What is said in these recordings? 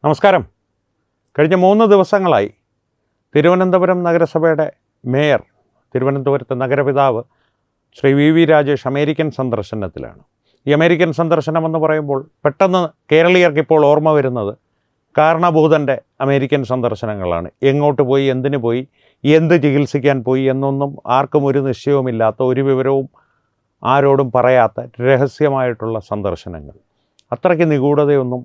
നമസ്കാരം. കഴിഞ്ഞ 3 ദിവസങ്ങളായി തിരുവനന്തപുരം നഗരസഭയുടെ മേയർ, തിരുവനന്തപുരത്തെ നഗരപിതാവ് ശ്രീ വി രാജേഷ് അമേരിക്കൻ സന്ദർശനത്തിലാണ്. ഈ അമേരിക്കൻ സന്ദർശനമെന്ന് പറയുമ്പോൾ പെട്ടെന്ന് കേരളീയർക്ക് ഇപ്പോൾ ഓർമ്മ വരുന്നത് കാരണഭൂതൻ്റെ അമേരിക്കൻ സന്ദർശനങ്ങളാണ്. എങ്ങോട്ട് പോയി, എന്തിനു പോയി, എന്ത് ചികിത്സിക്കാൻ പോയി എന്നൊന്നും ആർക്കും ഒരു നിശ്ചയവുമില്ലാത്ത, ഒരു വിവരവും ആരോടും പറയാത്ത രഹസ്യമായിട്ടുള്ള സന്ദർശനങ്ങൾ. അത്രയ്ക്ക് നിഗൂഢതയൊന്നും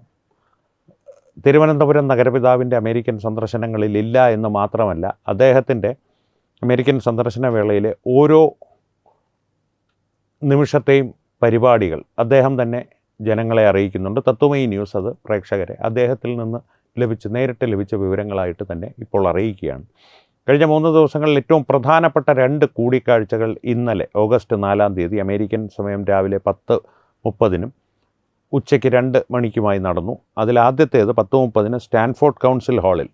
തിരുവനന്തപുരം നഗരപിതാവിൻ്റെ അമേരിക്കൻ സന്ദർശനങ്ങളിൽ ഇല്ല എന്ന് മാത്രമല്ല, അദ്ദേഹത്തിൻ്റെ അമേരിക്കൻ സന്ദർശന വേളയിലെ ഓരോ നിമിഷത്തെയും പരിപാടികൾ അദ്ദേഹം തന്നെ ജനങ്ങളെ അറിയിക്കുന്നുണ്ട്. തത്വമയി ന്യൂസ് അത് പ്രേക്ഷകരെ അദ്ദേഹത്തിൽ നിന്ന് നേരിട്ട് ലഭിച്ച വിവരങ്ങളായിട്ട് തന്നെ ഇപ്പോൾ അറിയിക്കുകയാണ്. കഴിഞ്ഞ 3 ദിവസങ്ങളിൽ ഏറ്റവും പ്രധാനപ്പെട്ട 2 കൂടിക്കാഴ്ചകൾ ഇന്നലെ ഓഗസ്റ്റ് 4-ാം തീയതി അമേരിക്കൻ സമയം രാവിലെ 10:30-നും ഉച്ചയ്ക്ക് 2 മണിക്കുമായി നടന്നു. അതിലാദ്യത്തേത് 10:30-ന് സ്റ്റാൻഫോർഡ് കൗൺസിൽ ഹാളിൽ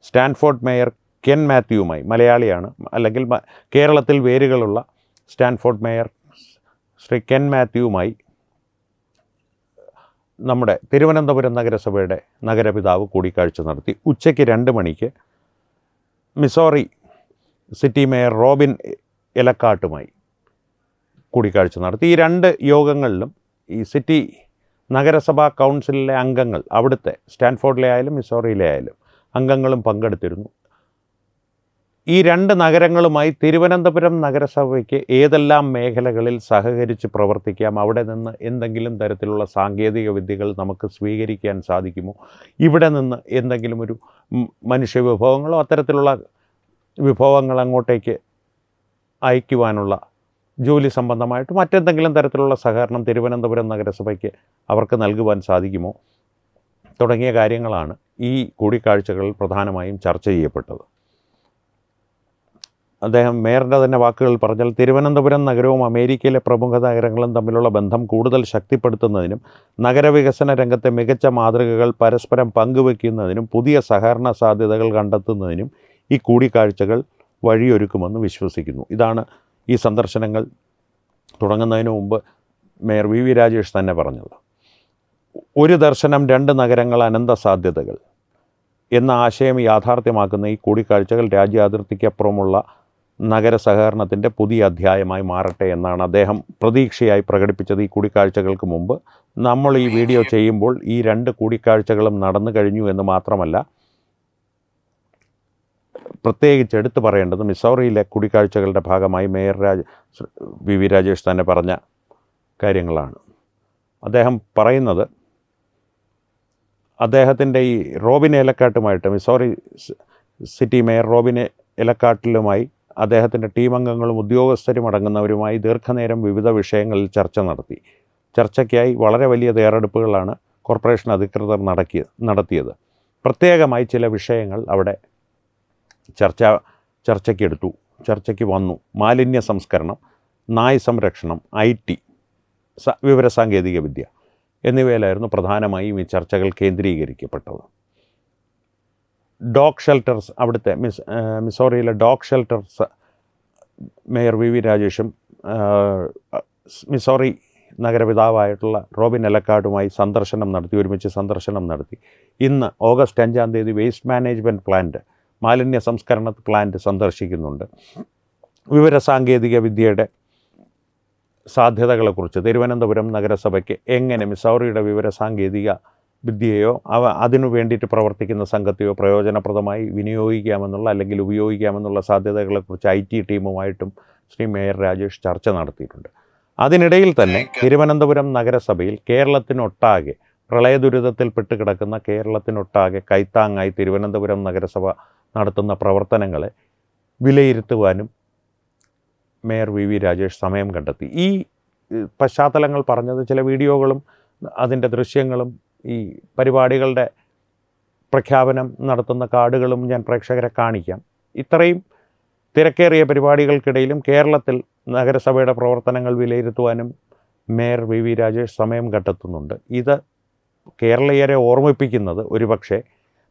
സ്റ്റാൻഫോർഡ് മേയർ കെൻ മാത്യുവുമായി, മലയാളിയാണ്, അല്ലെങ്കിൽ കേരളത്തിൽ വേരുകളുള്ള സ്റ്റാൻഫോർഡ് മേയർ ശ്രീ കെൻ മാത്യുവുമായി നമ്മുടെ തിരുവനന്തപുരം നഗരസഭയുടെ നഗരപിതാവ് കൂടിക്കാഴ്ച നടത്തി. ഉച്ചയ്ക്ക് 2 മണിക്ക് മിസോറി സിറ്റി മേയർ റോബിൻ എലക്കാട്ടുമായി കൂടിക്കാഴ്ച നടത്തി. ഈ 2 യോഗങ്ങളിലും ഈ സിറ്റി നഗരസഭാ കൗൺസിലിലെ അംഗങ്ങൾ, അവിടുത്തെ സ്റ്റാൻഫോർഡിലെ ആയാലും മിസോറിയിലെ ആയാലും അംഗങ്ങളും പങ്കെടുത്തിരുന്നു. ഈ 2 നഗരങ്ങളുമായി തിരുവനന്തപുരം നഗരസഭയ്ക്ക് ഏതെല്ലാം മേഖലകളിൽ സഹകരിച്ച് പ്രവർത്തിക്കാം, അവിടെ നിന്ന് എന്തെങ്കിലും തരത്തിലുള്ള സാങ്കേതിക വിദ്യകൾ നമുക്ക് സ്വീകരിക്കാൻ സാധിക്കുമോ, ഇവിടെ നിന്ന് എന്തെങ്കിലും ഒരു മനുഷ്യ വിഭവങ്ങളോ അത്തരത്തിലുള്ള വിഭവങ്ങൾ അങ്ങോട്ടേക്ക് അയക്കുവാനുള്ള ജോലി സംബന്ധമായിട്ട് മറ്റെന്തെങ്കിലും തരത്തിലുള്ള സഹകരണം തിരുവനന്തപുരം നഗരസഭയ്ക്ക് അവർക്ക് നൽകുവാൻ സാധിക്കുമോ തുടങ്ങിയ കാര്യങ്ങളാണ് ഈ കൂടിക്കാഴ്ചകളിൽ പ്രധാനമായും ചർച്ച ചെയ്യപ്പെട്ടത്. അദ്ദേഹം മേയറുടെ തന്നെ വാക്കുകൾ പറഞ്ഞാൽ, തിരുവനന്തപുരം നഗരവും അമേരിക്കയിലെ പ്രമുഖ നഗരങ്ങളും തമ്മിലുള്ള ബന്ധം കൂടുതൽ ശക്തിപ്പെടുത്തുന്നതിനും നഗരവികസന രംഗത്തെ മികച്ച മാതൃകകൾ പരസ്പരം പങ്കുവയ്ക്കുന്നതിനും പുതിയ സഹകരണ സാധ്യതകൾ കണ്ടെത്തുന്നതിനും ഈ കൂടിക്കാഴ്ചകൾ വഴിയൊരുക്കുമെന്ന് വിശ്വസിക്കുന്നു. ഇതാണ് ഈ സന്ദർശനങ്ങൾ തുടങ്ങുന്നതിന് മുമ്പ് മേയർ വി രാജേഷ് തന്നെ പറഞ്ഞത്. ഒരു ദർശനം 2 നഗരങ്ങൾ അനന്ത സാധ്യതകൾ എന്ന ആശയം യാഥാർത്ഥ്യമാക്കുന്ന ഈ കൂടിക്കാഴ്ചകൾ രാജ്യാതിർത്തിക്കപ്പുറമുള്ള നഗര സഹകരണത്തിൻ്റെ പുതിയ അധ്യായമായി മാറട്ടെ എന്നാണ് അദ്ദേഹം പ്രതീക്ഷയായി പ്രകടിപ്പിച്ചത്. ഈ കൂടിക്കാഴ്ചകൾക്ക് മുമ്പ് നമ്മൾ ഈ വീഡിയോ ചെയ്യുമ്പോൾ ഈ 2 കൂടിക്കാഴ്ചകളും നടന്നു കഴിഞ്ഞു എന്ന് മാത്രമല്ല, പ്രത്യേകിച്ച് എടുത്തു പറയേണ്ടത് മിസോറിയിലെ കൂടിക്കാഴ്ചകളുടെ ഭാഗമായി മേയർ വി രാജേഷ് തന്നെ പറഞ്ഞ കാര്യങ്ങളാണ്. അദ്ദേഹം പറയുന്നത്, അദ്ദേഹത്തിൻ്റെ ഈ റോബിൻ എലക്കാട്ടുമായിട്ട്, മിസോറി സിറ്റി മേയർ റോബിൻ എലക്കാട്ടിലുമായി അദ്ദേഹത്തിൻ്റെ ടീം അംഗങ്ങളും ഉദ്യോഗസ്ഥരും അടങ്ങുന്നവരുമായി ദീർഘനേരം വിവിധ വിഷയങ്ങളിൽ ചർച്ച നടത്തി. ചർച്ചയ്ക്കായി വളരെ വലിയ തയ്യാറെടുപ്പുകളാണ് കോർപ്പറേഷൻ അധികൃതർ നടത്തിയത്. പ്രത്യേകമായി ചില വിഷയങ്ങൾ അവിടെ ചർച്ചയ്ക്ക് വന്നു. മാലിന്യ സംസ്കരണം, നായ് സംരക്ഷണം, IT, വിവരസാങ്കേതിക വിദ്യ എന്നിവയിലായിരുന്നു പ്രധാനമായും ഈ ചർച്ചകൾ കേന്ദ്രീകരിക്കപ്പെട്ടത്. ഡോഗ് ഷെൽട്ടേഴ്സ്, അവിടുത്തെ മിസോറിയിലെ ഡോഗ് ഷെൽട്ടേഴ്സ് മേയർ വി രാജേഷും മിസോറി നഗരപിതാവായിട്ടുള്ള റോബിൻ എലക്കാടുമായി ഒരുമിച്ച് സന്ദർശനം നടത്തി. ഇന്ന് ഓഗസ്റ്റ് 5-ാം തീയതി വേസ്റ്റ് മാനേജ്മെൻറ്റ് പ്ലാന്റ്, മാലിന്യ സംസ്കരണ പ്ലാന്റ് സന്ദർശിക്കുന്നുണ്ട്. വിവരസാങ്കേതിക വിദ്യയുടെ സാധ്യതകളെക്കുറിച്ച് തിരുവനന്തപുരം നഗരസഭയ്ക്ക് എങ്ങനെ മിസോറിയുടെ വിവരസാങ്കേതിക വിദ്യയോ അതിനു വേണ്ടിയിട്ട് പ്രവർത്തിക്കുന്ന സംഘത്തെയോ പ്രയോജനപ്രദമായി വിനിയോഗിക്കാമെന്നുള്ള അല്ലെങ്കിൽ ഉപയോഗിക്കാമെന്നുള്ള സാധ്യതകളെക്കുറിച്ച് IT ടീമുമായിട്ടും ശ്രീ മേയർ രാജേഷ് ചർച്ച നടത്തിയിട്ടുണ്ട്. അതിനിടയിൽ തന്നെ തിരുവനന്തപുരം നഗരസഭയിൽ കേരളത്തിനൊട്ടാകെ പ്രളയദുരിതത്തിൽപ്പെട്ട് കിടക്കുന്ന കേരളത്തിനൊട്ടാകെ കൈത്താങ്ങായി തിരുവനന്തപുരം നഗരസഭ നടത്തുന്ന പ്രവർത്തനങ്ങളെ വിലയിരുത്തുവാനും മേയർ വി രാജേഷ് സമയം കണ്ടെത്തി. ഈ പശ്ചാത്തലങ്ങൾ പറഞ്ഞത് ചില വീഡിയോകളും അതിൻ്റെ ദൃശ്യങ്ങളും ഈ പരിപാടികളുടെ പ്രഖ്യാപനം നടത്തുന്ന കാർഡുകളും ഞാൻ പ്രേക്ഷകരെ കാണിക്കാം. ഇത്രയും തിരക്കേറിയ പരിപാടികൾക്കിടയിലും കേരളത്തിൽ നഗരസഭയുടെ പ്രവർത്തനങ്ങൾ വിലയിരുത്തുവാനും മേയർ വി രാജേഷ് സമയം കണ്ടെത്തുന്നുണ്ട്. ഇത് കേരളീയരെ ഓർമ്മിപ്പിക്കുന്നത്, ഒരുപക്ഷെ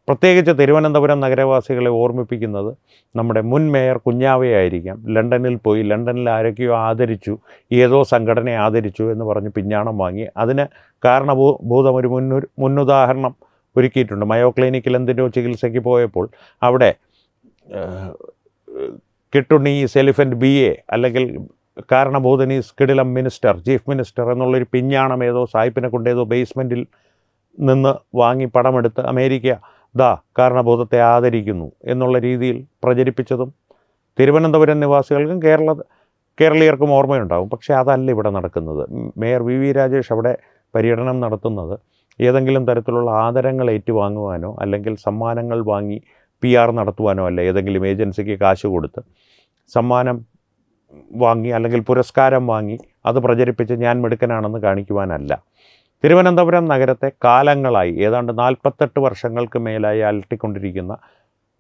പ്രത്യേകിച്ച് തിരുവനന്തപുരം നഗരവാസികളെ ഓർമ്മിപ്പിക്കുന്നത് നമ്മുടെ മുൻ മേയർ കുഞ്ഞാവയായിരിക്കാം. ലണ്ടനിൽ പോയി, ലണ്ടനിൽ ആരൊക്കെയോ ആദരിച്ചു, ഏതോ സംഘടനയെ ആദരിച്ചു എന്ന് പറഞ്ഞ് പിഞ്ഞാണം വാങ്ങി. അതിന് കാരണഭൂതം ഒരു മുന്നുദാഹരണം ഒരുക്കിയിട്ടുണ്ട്. മയോ ക്ലിനിക്കിൽ എന്തിനോ ചികിത്സയ്ക്ക് പോയപ്പോൾ അവിടെ കിട്ടുണീസ് എലിഫൻറ്റ് BA അല്ലെങ്കിൽ കാരണബോധനീസ് കിടിലം മിനിസ്റ്റർ, ചീഫ് മിനിസ്റ്റർ എന്നുള്ളൊരു പിഞ്ഞാണം ഏതോ സായിപ്പിനെ കൊണ്ടേതോ ബേസ്മെൻറ്റിൽ നിന്ന് വാങ്ങി പടമെടുത്ത് അമേരിക്ക കാരണബോധത്തെ ആദരിക്കുന്നു എന്നുള്ള രീതിയിൽ പ്രചരിപ്പിച്ചതും തിരുവനന്തപുരം നിവാസികൾക്കും കേരളീയർക്കും ഓർമ്മയുണ്ടാകും. പക്ഷേ അതല്ല ഇവിടെ നടക്കുന്നത്. മേയർ VV രാജേഷ് അവിടെ പര്യടനം നടത്തുന്നത് ഏതെങ്കിലും തരത്തിലുള്ള ആദരങ്ങൾ ഏറ്റുവാങ്ങുവാനോ അല്ലെങ്കിൽ സമ്മാനങ്ങൾ വാങ്ങി PR നടത്തുവാനോ അല്ല. ഏതെങ്കിലും ഏജൻസിക്ക് കാശ് കൊടുത്ത് സമ്മാനം വാങ്ങി അല്ലെങ്കിൽ പുരസ്കാരം വാങ്ങി അത് പ്രചരിപ്പിച്ച് ഞാൻ മിടുക്കനാണെന്ന് കാണിക്കുവാനല്ല. തിരുവനന്തപുരം നഗരത്തെ കാലങ്ങളായി ഏതാണ്ട് 48 വർഷങ്ങൾക്ക് മേലായി അലട്ടിക്കൊണ്ടിരിക്കുന്ന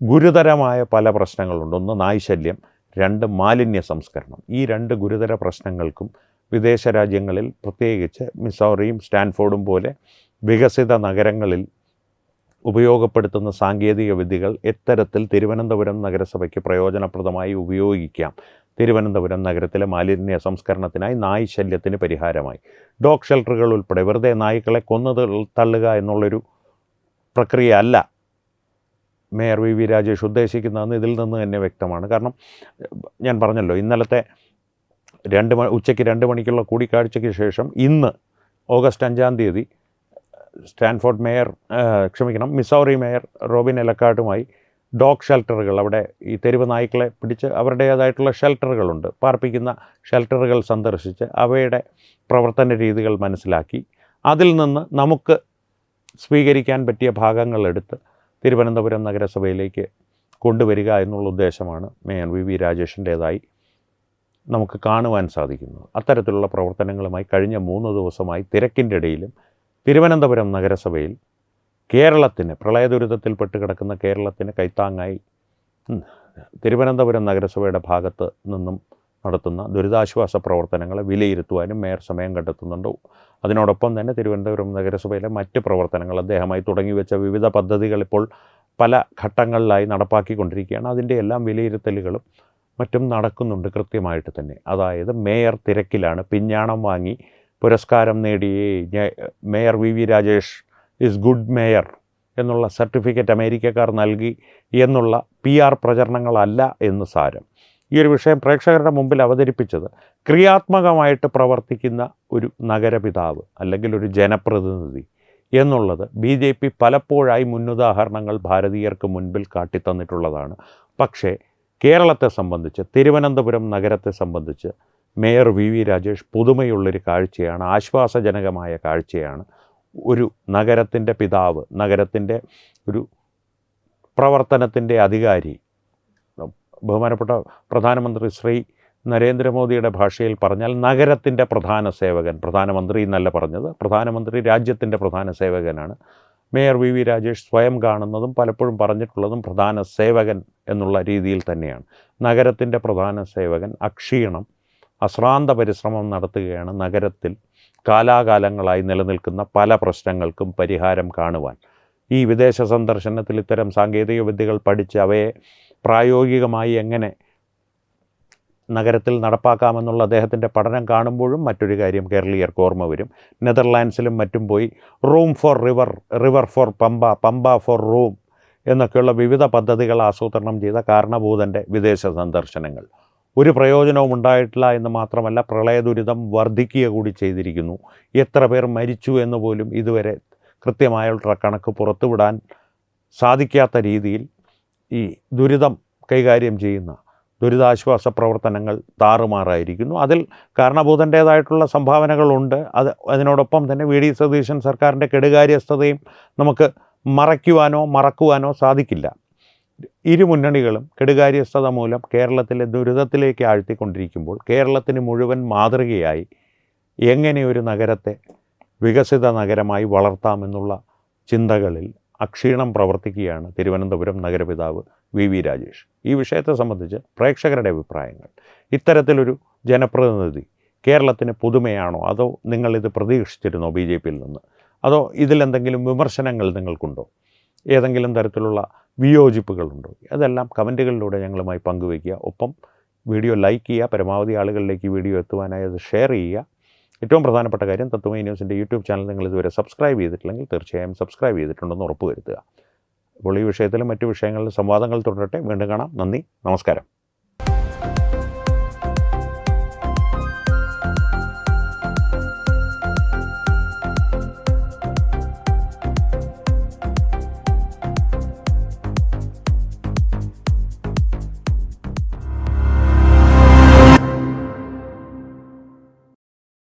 ഗുരുതരമായ പല പ്രശ്നങ്ങളുണ്ട്. ഒന്ന് നായ്ശല്യം, 2 മാലിന്യ സംസ്കരണം. ഈ 2 ഗുരുതര പ്രശ്നങ്ങൾക്കും വിദേശ രാജ്യങ്ങളിൽ പ്രത്യേകിച്ച് മിസൗറിയും സ്റ്റാൻഫോർഡും പോലെ വികസിത നഗരങ്ങളിൽ ഉപയോഗപ്പെടുത്തുന്ന സാങ്കേതിക വിദ്യകൾ എത്തരത്തിൽ തിരുവനന്തപുരം നഗരസഭയ്ക്ക് പ്രയോജനപ്രദമായി ഉപയോഗിക്കാം. തിരുവനന്തപുരം നഗരത്തിലെ മാലിന്യ സംസ്കരണത്തിനായി നായ്ശല്യത്തിന് പരിഹാരമായി ഡോഗ് ഷെൽട്ടറുകൾ ഉൾപ്പെടെ വെറുതെ നായ്ക്കളെ കൊന്നു തള്ളുക എന്നുള്ളൊരു പ്രക്രിയ അല്ല മേയർ VV രാജേഷ് ഉദ്ദേശിക്കുന്നതെന്ന് ഇതിൽ നിന്ന് തന്നെ വ്യക്തമാണ്. കാരണം ഞാൻ പറഞ്ഞല്ലോ, ഇന്നലത്തെ ഉച്ചയ്ക്ക് 2 മണിക്കുള്ള കൂടിക്കാഴ്ചയ്ക്ക് ശേഷം ഇന്ന് ഓഗസ്റ്റ് 5-ാം തീയതി മിസൗറി മേയർ റോബിൻ എലക്കാട്ടുമായി ഡോഗ് ഷെൽട്ടറുകൾ, അവിടെ ഈ തെരുവ് നായ്ക്കളെ പിടിച്ച് അവരുടേതായിട്ടുള്ള ഷെൽട്ടറുകളുണ്ട്, പാർപ്പിക്കുന്ന ഷെൽട്ടറുകൾ സന്ദർശിച്ച് അവയുടെ പ്രവർത്തന രീതികൾ മനസ്സിലാക്കി അതിൽ നിന്ന് നമുക്ക് സ്വീകരിക്കാൻ പറ്റിയ ഭാഗങ്ങളെടുത്ത് തിരുവനന്തപുരം നഗരസഭയിലേക്ക് കൊണ്ടുവരിക എന്നുള്ള ഉദ്ദേശമാണ് മേയർ VV രാജേഷിൻ്റേതായി നമുക്ക് കാണുവാൻ സാധിക്കുന്നത്. അത്തരത്തിലുള്ള പ്രവർത്തനങ്ങളുമായി കഴിഞ്ഞ 3 ദിവസമായി തിരക്കിൻ്റെ ഇടയിലും തിരുവനന്തപുരം നഗരസഭയിൽ കേരളത്തിന്, പ്രളയദുരിതത്തിൽപ്പെട്ട് കിടക്കുന്ന കേരളത്തിന് കൈത്താങ്ങായി തിരുവനന്തപുരം നഗരസഭയുടെ ഭാഗത്ത് നിന്നും നടത്തുന്ന ദുരിതാശ്വാസ പ്രവർത്തനങ്ങളെ വിലയിരുത്തുവാനും മേയർ സമയം കണ്ടെത്തുന്നുണ്ട്. അതിനോടൊപ്പം തന്നെ തിരുവനന്തപുരം നഗരസഭയിലെ മറ്റ് പ്രവർത്തനങ്ങൾ, അദ്ദേഹമായി തുടങ്ങിവെച്ച വിവിധ പദ്ധതികൾ ഇപ്പോൾ പല ഘട്ടങ്ങളിലായി നടപ്പാക്കിക്കൊണ്ടിരിക്കുകയാണ്. അതിൻ്റെ എല്ലാം വിലയിരുത്തലുകളും മറ്റും നടക്കുന്നുണ്ട് കൃത്യമായിട്ട് തന്നെ. അതായത് മേയർ തിരക്കിലാണ്. പിഞ്ഞാണം വാങ്ങി പുരസ്കാരം നേടിയ mayor VV Rajesh is good mayor എന്നുള്ള സർട്ടിഫിക്കറ്റ് അമേരിക്കക്കാർ നൽകി എന്നുള്ള PR പ്രചരണങ്ങളല്ല എന്ന് സാരം. ഈ ഒരു വിഷയം പ്രേക്ഷകരുടെ മുമ്പിൽ അവതരിപ്പിച്ചത് ക്രിയാത്മകമായിട്ട് പ്രവർത്തിക്കുന്ന ഒരു നഗരപിതാവ് അല്ലെങ്കിൽ ഒരു ജനപ്രതിനിധി എന്നുള്ളത് BJP പലപ്പോഴായി മുന്നുദാഹരണങ്ങൾ ഭാരതീയർക്ക് മുൻപിൽ കാട്ടിത്തന്നിട്ടുള്ളതാണ്. പക്ഷേ കേരളത്തെ സംബന്ധിച്ച്, തിരുവനന്തപുരം നഗരത്തെ സംബന്ധിച്ച് മേയർ VV രാജേഷ് പുതുമയുള്ളൊരു കാഴ്ചയാണ്, ആശ്വാസജനകമായ കാഴ്ചയാണ്. ഒരു നഗരത്തിൻ്റെ പിതാവ്, നഗരത്തിൻ്റെ ഒരു പ്രവർത്തനത്തിൻ്റെ അധികാരി, ബഹുമാനപ്പെട്ട പ്രധാനമന്ത്രി ശ്രീ നരേന്ദ്രമോദിയുടെ ഭാഷയിൽ പറഞ്ഞാൽ നഗരത്തിൻ്റെ പ്രധാന സേവകൻ, പ്രധാനമന്ത്രി എന്നല്ല പറഞ്ഞത്, പ്രധാനമന്ത്രി രാജ്യത്തിൻ്റെ പ്രധാന സേവകനാണ്. മേയർ VV രാജേഷ് സ്വയം കാണുന്നതും പലപ്പോഴും പറഞ്ഞിട്ടുള്ളതും പ്രധാന സേവകൻ എന്നുള്ള രീതിയിൽ തന്നെയാണ്. നഗരത്തിൻ്റെ പ്രധാന സേവകൻ അക്ഷീണം അശ്രാന്ത പരിശ്രമം നടത്തുകയാണ് നഗരത്തിൽ കാലാകാലങ്ങളായി നിലനിൽക്കുന്ന പല പ്രശ്നങ്ങൾക്കും പരിഹാരം കാണുവാൻ. ഈ വിദേശ സന്ദർശനത്തിൽ ഇത്തരം സാങ്കേതിക വിദ്യകൾ പഠിച്ച് അവയെ പ്രായോഗികമായി എങ്ങനെ നഗരത്തിൽ നടപ്പാക്കാമെന്നുള്ള അദ്ദേഹത്തിൻ്റെ പഠനം കാണുമ്പോഴും മറ്റൊരു കാര്യം കേരളീയർക്ക് ഓർമ്മ വരും. നെതർലാൻഡ്സിലും മറ്റും പോയി room for river, river for Pamba, Pamba for room എന്നൊക്കെയുള്ള വിവിധ പദ്ധതികൾ ആസൂത്രണം ചെയ്ത കാരണഭൂതൻ്റെ വിദേശ സന്ദർശനങ്ങൾ ഒരു പ്രയോജനവും ഉണ്ടായിട്ടില്ല എന്ന് മാത്രമല്ല, പ്രളയ ദുരിതം വർദ്ധിക്കുക കൂടി ചെയ്തിരിക്കുന്നു. എത്ര പേർ മരിച്ചു എന്ന് പോലും ഇതുവരെ കൃത്യമായുള്ള കണക്ക് പുറത്തുവിടാൻ സാധിക്കാത്ത രീതിയിൽ ഈ ദുരിതം കൈകാര്യം ചെയ്യുന്ന ദുരിതാശ്വാസ പ്രവർത്തനങ്ങൾ താറുമാറായിരിക്കുന്നു. അതിൽ കാരണഭൂതൻ്റേതായിട്ടുള്ള സംഭാവനകളുണ്ട്. അതിനോടൊപ്പം തന്നെ VD സതീശൻ സർക്കാരിൻ്റെ കെടുകാര്യസ്ഥതയും നമുക്ക് മറക്കുവാനോ സാധിക്കില്ല. ഇരു മുന്നണികളും കെടുകാര്യസ്ഥത മൂലം കേരളത്തിലെ ദുരിതത്തിലേക്ക് ആഴ്ത്തിക്കൊണ്ടിരിക്കുമ്പോൾ കേരളത്തിന് മുഴുവൻ മാതൃകയായി എങ്ങനെ ഒരു നഗരത്തെ വികസിത നഗരമായി വളർത്താമെന്നുള്ള ചിന്തകളിൽ അക്ഷീണം പ്രവർത്തിക്കുകയാണ് തിരുവനന്തപുരം നഗരപിതാവ് VV രാജേഷ്. ഈ വിഷയത്തെ സംബന്ധിച്ച് പ്രേക്ഷകരുടെ അഭിപ്രായങ്ങൾ, ഇത്തരത്തിലൊരു ജനപ്രതിനിധി കേരളത്തിന് പുതുമയാണോ, അതോ നിങ്ങളിത് പ്രതീക്ഷിച്ചിരുന്നോ BJPയിൽ നിന്ന്, അതോ ഇതിലെന്തെങ്കിലും വിമർശനങ്ങൾ നിങ്ങൾക്കുണ്ടോ, ഏതെങ്കിലും തരത്തിലുള്ള വിയോജിപ്പുകളുണ്ടോ? അതെല്ലാം കമൻറ്റുകളിലൂടെ ഞങ്ങളുമായി പങ്കുവയ്ക്കുക. ഒപ്പം വീഡിയോ ലൈക്ക് ചെയ്യുക, പരമാവധി ആളുകളിലേക്ക് വീഡിയോ എത്തുവാനായി അത് ഷെയർ ചെയ്യുക. ഏറ്റവും പ്രധാനപ്പെട്ട കാര്യം, തത്വമയി ന്യൂസിൻ്റെ യൂട്യൂബ് ചാനൽ നിങ്ങൾ ഇതുവരെ സബ്സ്ക്രൈബ് ചെയ്തിട്ടില്ലെങ്കിൽ തീർച്ചയായും സബ്സ്ക്രൈബ് ചെയ്തിട്ടുണ്ടെന്ന് ഉറപ്പുവരുത്തുക. അപ്പോൾ ഈ വിഷയത്തിലും മറ്റു വിഷയങ്ങളിലും സംവാദങ്ങൾ തുടരട്ടെ. വീണ്ടും കാണാം. നന്ദി, നമസ്കാരം.